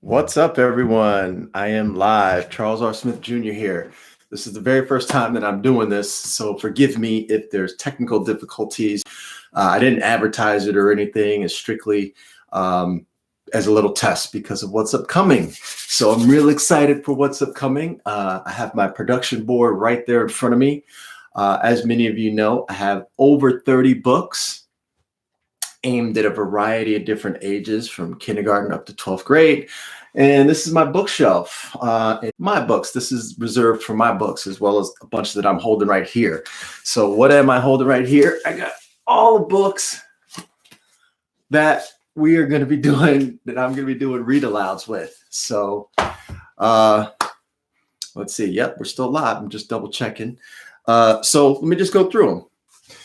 What's up, everyone? I am live. Charles R. Smith Jr. here. This is the very first time that I'm doing this, so forgive me if there's technical difficulties. I didn't advertise it or anything. It's strictly as a little test because of what's upcoming. So I'm really excited for what's upcoming. I have my production board right there in front of me. As many of you know, I have over 30 books aimed at a variety of different ages from kindergarten up to 12th grade. And this is my bookshelf. My books, this is reserved for my books as well as a bunch that I'm holding right here. So what am I holding right here? I got all the books that we are going to be doing, that I'm going to be doing read-alouds with. So let's see. Yep, we're still live. I'm just double checking. So let me just go through them.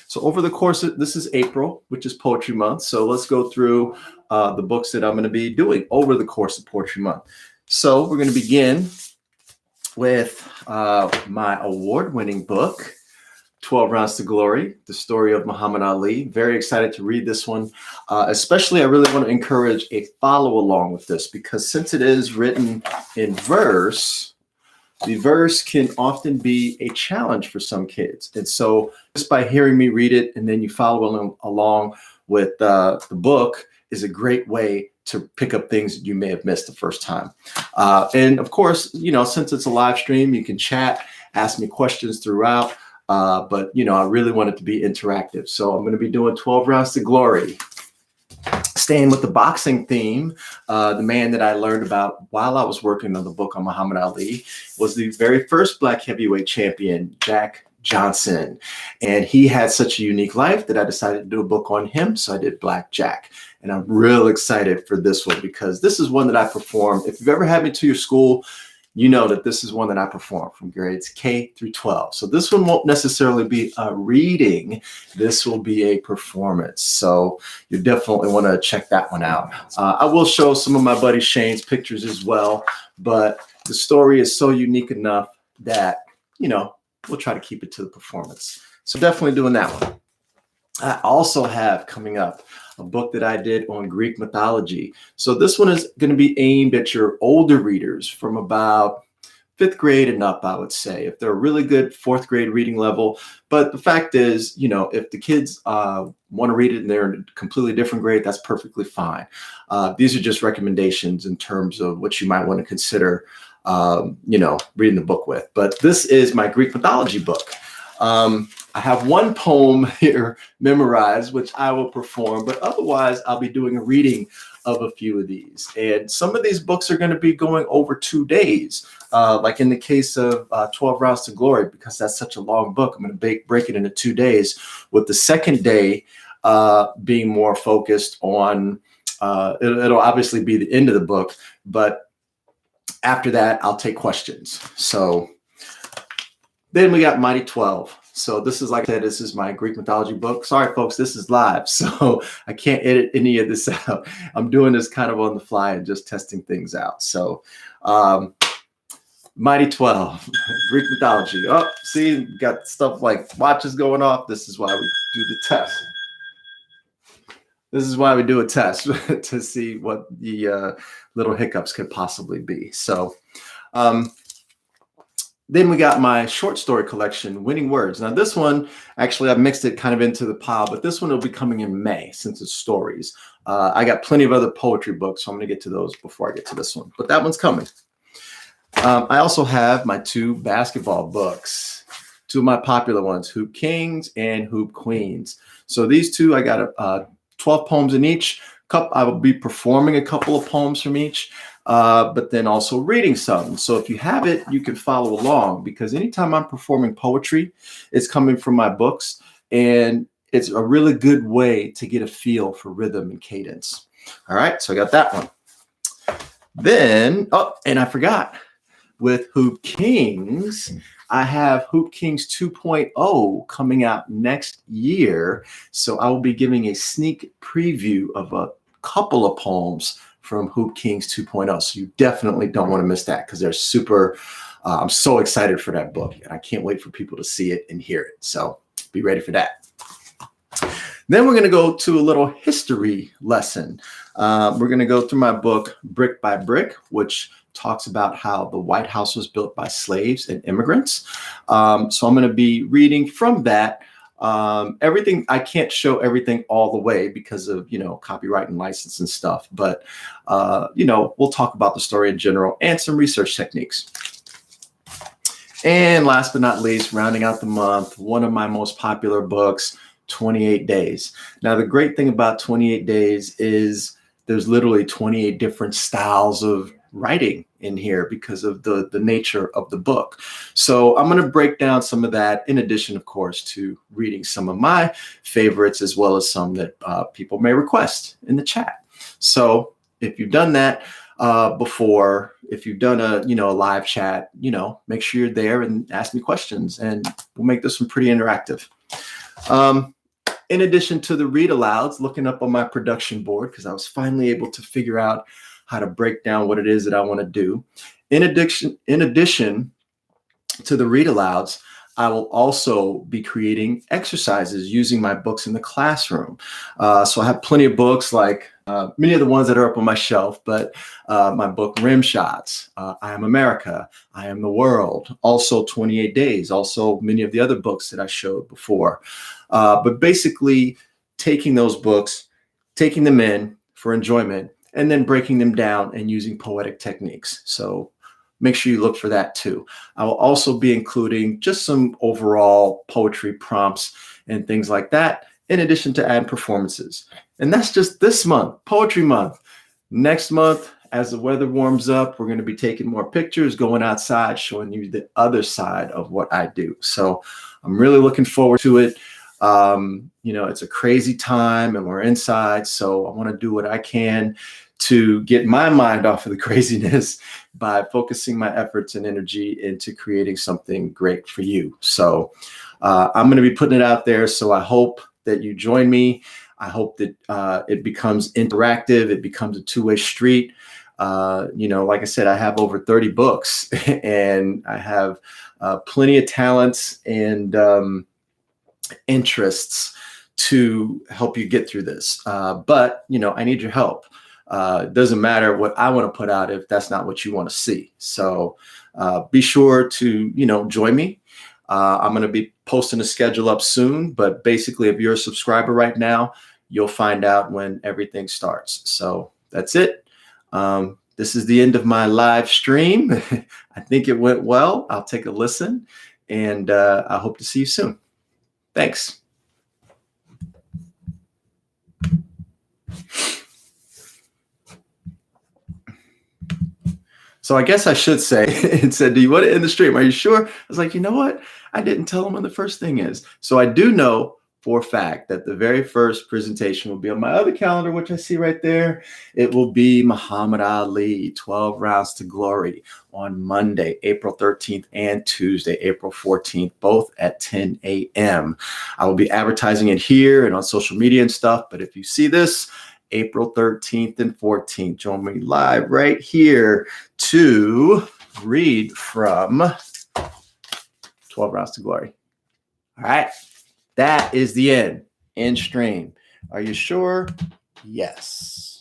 So over the course of, this is April, which is Poetry Month. So let's go through the books that I'm going to be doing over the course of Poetry Month. So we're going to begin with my award-winning book, 12 Rounds to Glory, the story of Muhammad Ali. Very excited to read this one. Especially, I really want to encourage a follow along with this because since it is written in verse, the verse can often be a challenge for some kids. And so just by hearing me read it and then you follow along with the book is a great way to pick up things that you may have missed the first time. And of course, you know, since it's a live stream, you can chat, ask me questions throughout. But, you know, I really want it to be interactive. So I'm going to be doing 12 Rounds to Glory. Staying with the boxing theme, the man that I learned about while I was working on the book on Muhammad Ali was the very first Black heavyweight champion, Jack Johnson. And he had such a unique life that I decided to do a book on him. So I did Black Jack. And I'm real excited for this one because this is one that I perform. If you've ever had me to your school, you know that this is one that I perform from grades K through 12. So this one won't necessarily be a reading. This will be a performance. So you definitely want to check that one out. I will show some of my buddy Shane's pictures as well, but the story is so unique enough that, you know, we'll try to keep it to the performance. So definitely doing that one. I also have coming up a book that I did on Greek mythology. So this one is going to be aimed at your older readers from about 5th grade and up, I would say, if they're a really good 4th grade reading level. But the fact is, you know, if the kids want to read it and they're in a completely different grade, that's perfectly fine. These are just recommendations in terms of what you might want to consider, you know, reading the book with. But this is my Greek mythology book. I have one poem here memorized, which I will perform, but otherwise I'll be doing a reading of a few of these. And some of these books are going to be going over 2 days, like in the case of 12 Rounds to Glory, because that's such a long book. I'm going to break it into 2 days, with the second day being more focused on, it'll obviously be the end of the book, but after that, I'll take questions. So then we got Mighty 12. So this is, like I said, this is my Greek mythology book. Sorry, folks, this is live, so I can't edit any of this out. I'm doing this kind of on the fly and just testing things out. So Mighty 12, Greek mythology. Oh, see, we got stuff like watches going off. This is why we do the test. This is why we do a test to see what the little hiccups could possibly be. So then we got my short story collection, Winning Words. Now this one, actually I mixed it kind of into the pile, but this one will be coming in May since it's stories. I got plenty of other poetry books, so I'm gonna get to those before I get to this one, but that one's coming. I also have my 2 basketball books, 2 of my popular ones, Hoop Kings and Hoop Queens. So these 2, I got 12 poems in each. I will be performing a couple of poems from each. But then also reading some. So if you have it, you can follow along, because anytime I'm performing poetry, it's coming from my books, and it's a really good way to get a feel for rhythm and cadence. All right, so I got that one. Then, oh, and I forgot, with Hoop Kings, I have Hoop Kings 2.0 coming out next year. So I will be giving a sneak preview of a couple of poems from Hoop Kings 2.0. So you definitely don't want to miss that, because they're super, I'm so excited for that book, and I can't wait for people to see it and hear it. So be ready for that. Then we're going to go to a little history lesson. We're going to go through my book, Brick by Brick, which talks about how the White House was built by slaves and immigrants. So I'm going to be reading from that. Everything, I can't show everything all the way because of, copyright and license and stuff. But, we'll talk about the story in general and some research techniques. And last but not least, rounding out the month, one of my most popular books, 28 Days. Now, the great thing about 28 Days is there's literally 28 different styles of writing in here because of the nature of the book. So I'm going to break down some of that in addition, of course, to reading some of my favorites as well as some that people may request in the chat. So if you've done that before, if you've done a live chat, make sure you're there and ask me questions, and we'll make this one pretty interactive. In addition to the read-alouds, looking up on my production board, because I was finally able to figure out how to break down what it is that I want to do. In addition to the read-alouds, I will also be creating exercises using my books in the classroom. So I have plenty of books, like many of the ones that are up on my shelf, but my book, Rim Shots, I Am America, I Am the World, also 28 Days, also many of the other books that I showed before. But basically taking those books, taking them in for enjoyment, and then breaking them down and using poetic techniques. So make sure you look for that too. I will also be including just some overall poetry prompts and things like that, in addition to add performances. And that's just this month, Poetry Month. Next month, as the weather warms up, we're going to be taking more pictures, going outside, showing you the other side of what I do. So I'm really looking forward to it. It's a crazy time and we're inside. So I want to do what I can to get my mind off of the craziness by focusing my efforts and energy into creating something great for you. So I'm going to be putting it out there. So I hope that you join me. I hope that it becomes interactive. It becomes a two-way street. Like I said, I have over 30 books and I have plenty of talents and interests to help you get through this. But I need your help. It doesn't matter what I want to put out if that's not what you want to see. So be sure to, join me. I'm going to be posting a schedule up soon, but basically if you're a subscriber right now, you'll find out when everything starts. So that's it. This is the end of my live stream. I think it went well. I'll take a listen, and I hope to see you soon. Thanks. So I guess I should say, it said, do you want to end the stream? Are you sure? I was like, you know what? I didn't tell them when the first thing is. So I do know for a fact that the very first presentation will be on my other calendar, which I see right there. It will be Muhammad Ali, 12 Rounds to Glory, on Monday, April 13th, and Tuesday, April 14th, both at 10 a.m. I will be advertising it here and on social media and stuff. But if you see this, April 13th and 14th, join me live right here to read from 12 Rounds to Glory. All right. That is the end. End stream. Are you sure? Yes.